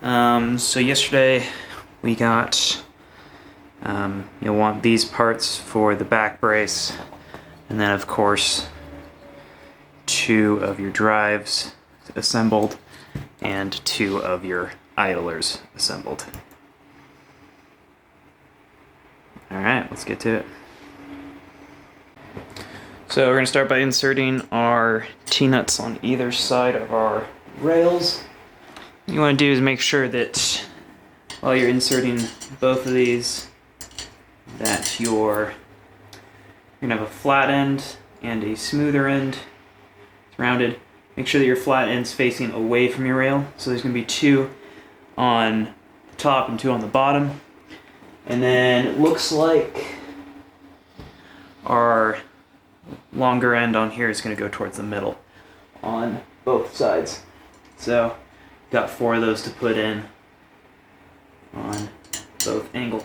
So yesterday we got, you'll want these parts for the back brace, and then of course 2 of your drives assembled and 2 of your idlers assembled. Alright, let's get to it. So we're going to start by inserting our T-nuts on either side of our rails. What you want to do is make sure that while you're inserting both of these, that you're going to have a flat end and a smoother end. It's rounded. Make sure that your flat end's facing away from your rail. So there's going to be 2 on the top and 2 on the bottom. And then it looks like our longer end on here is going to go towards the middle on both sides. So got 4 of those to put in on both angles.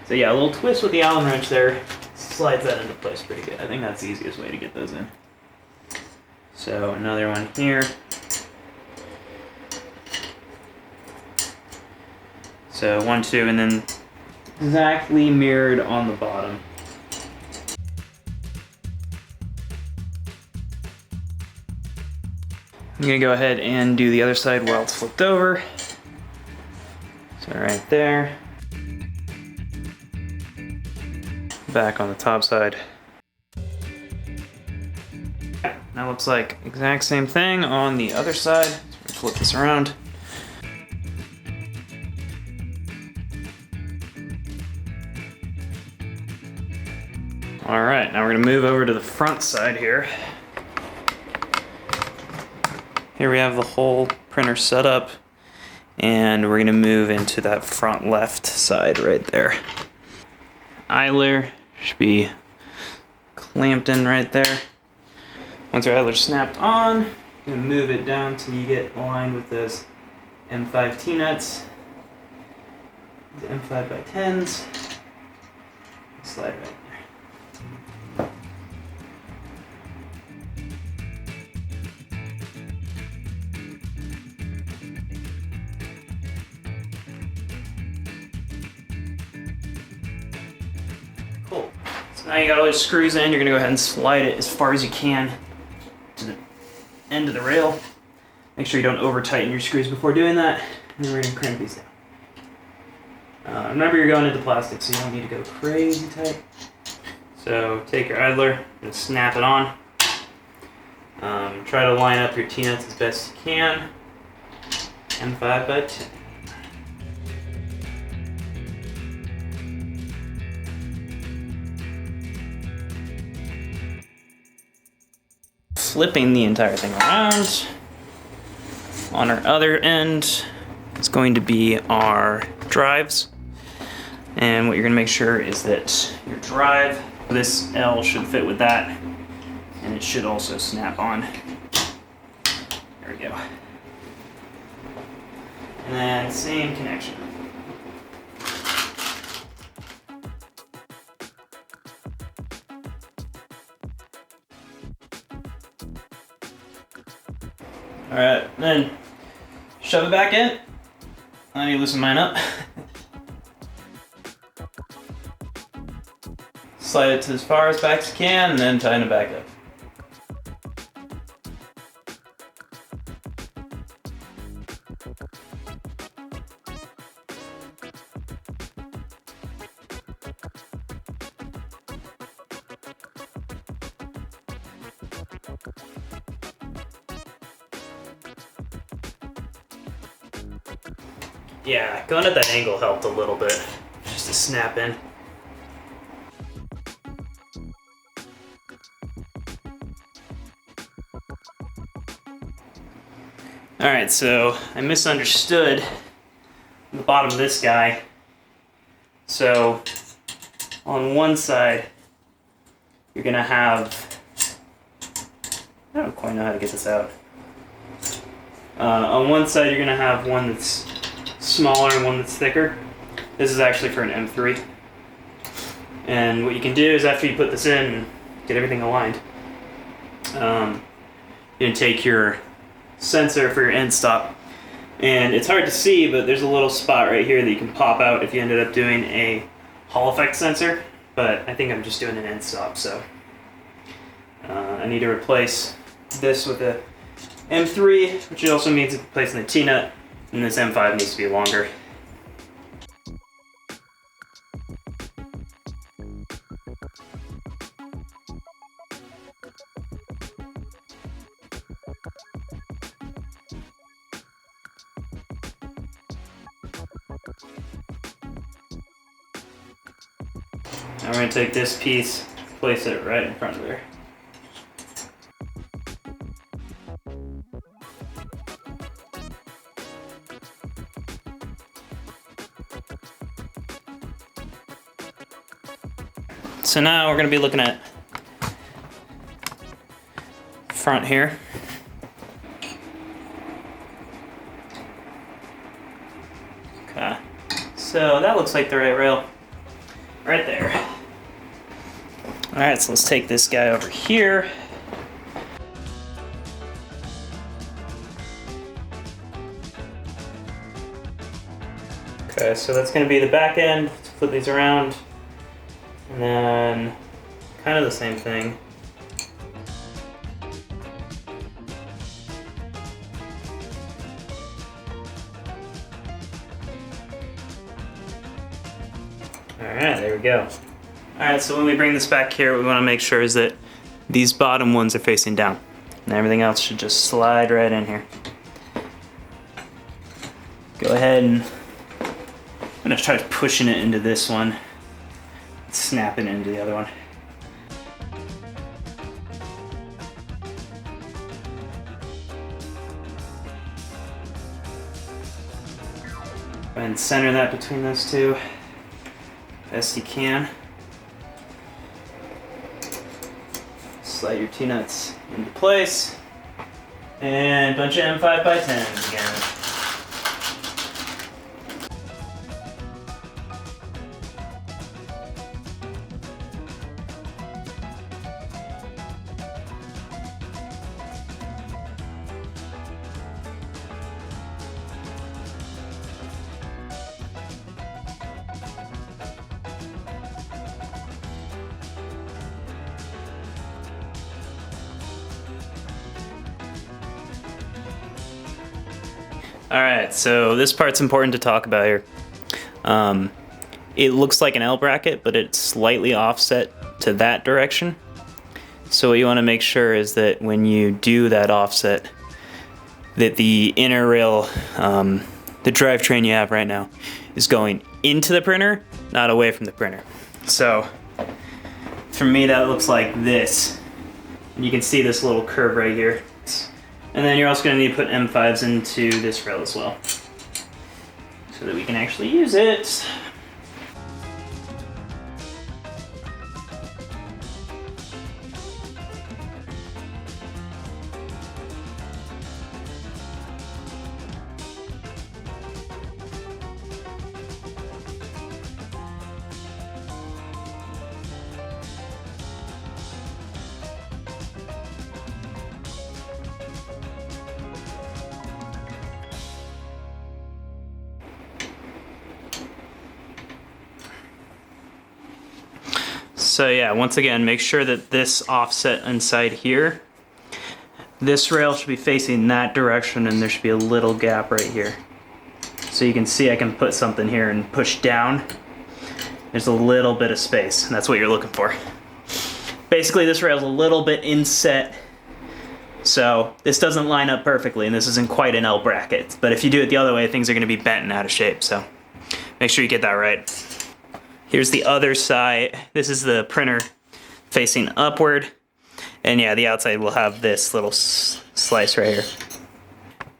So yeah, a little twist with the Allen wrench there slides that into place pretty good. I think that's the easiest way to get those in. So another one here. So 1, 2, and then exactly mirrored on the bottom. I'm gonna go ahead and do the other side while it's flipped over. So right there. Back on the top side. Now looks like exact same thing on the other side. So we're gonna flip this around. Alright, now we're going to move over to the front side here. Here we have the whole printer set up, and we're going to move into that front left side right there. Idler should be clamped in right there. Once our idler's snapped on, you're going to move it down till you get aligned with those M5 T-nuts. The M5 by 10s. Slide right there. Cool. So now you got all your screws in, you're going to go ahead and slide it as far as you can to the end of the rail. Make sure you don't over tighten your screws before doing that. And then we're going to crank these down. Remember, you're going into plastic, so you don't need to go crazy tight. So take your idler and snap it on. Try to line up your T-nuts as best you can. M5 by 10. Flipping the entire thing around. On our other end is going to be our drives. And what you're going to make sure is that your drive, this L should fit with that, and it should also snap on. There we go. And then same connection. Alright, then shove it back in. I need to loosen mine up. Slide it to as far as back as you can, and then tighten it back up. Yeah, going at that angle helped a little bit, just to snap in. Alright, so I misunderstood the bottom of this guy. So on one side, you're gonna have, I don't quite know how to get this out. On one side, you're gonna have one that's smaller and one that's thicker. This is actually for an M3. And what you can do is after you put this in, get everything aligned. You're gonna take your sensor for your end stop, and it's hard to see, but there's a little spot right here that you can pop out if you ended up doing a Hall effect sensor, but I think I'm just doing an end stop, so I need to replace this with a M3, which also means replacing the T-nut, and this M5 needs to be longer. Now we're going to take this piece, place it right in front of there. So now we're going to be looking at front here. Okay, so that looks like the right rail right there. Alright, so let's take this guy over here. Okay, so that's going to be the back end. Let's flip these around. And then kind of the same thing. Alright, there we go. Alright, so when we bring this back here, what we want to make sure is that these bottom ones are facing down. And everything else should just slide right in here. Go ahead and I'm going to try pushing it into this one. Snapping into the other one. And center that between those two best you can. Slide your T-nuts into place, and a bunch of M5x10s again. Alright, so this part's important to talk about here. It looks like an L bracket, but it's slightly offset to that direction. So what you want to make sure is that when you do that offset, that the inner rail, the drivetrain you have right now, is going into the printer, not away from the printer. So for me that looks like this. And you can see this little curve right here. And then you're also going to need to put M5s into this rail as well, so that we can actually use it. So yeah, once again, make sure that this offset inside here, this rail should be facing that direction, and there should be a little gap right here. So you can see I can put something here and push down. There's a little bit of space, and that's what you're looking for. Basically, this rail's a little bit inset, so this doesn't line up perfectly, and this isn't quite an L bracket. But if you do it the other way, things are going to be bent and out of shape, so make sure you get that right. Here's the other side. This is the printer facing upward. And yeah, the outside will have this little slice right here.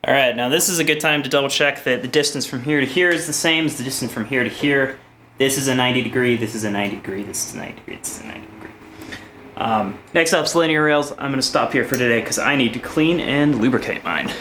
All right, now this is a good time to double check that the distance from here to here is the same as the distance from here to here. This is a 90 degree, this is a 90 degree, this is a 90 degree, this is a 90 degree. Next up's linear rails. I'm gonna stop here for today because I need to clean and lubricate mine.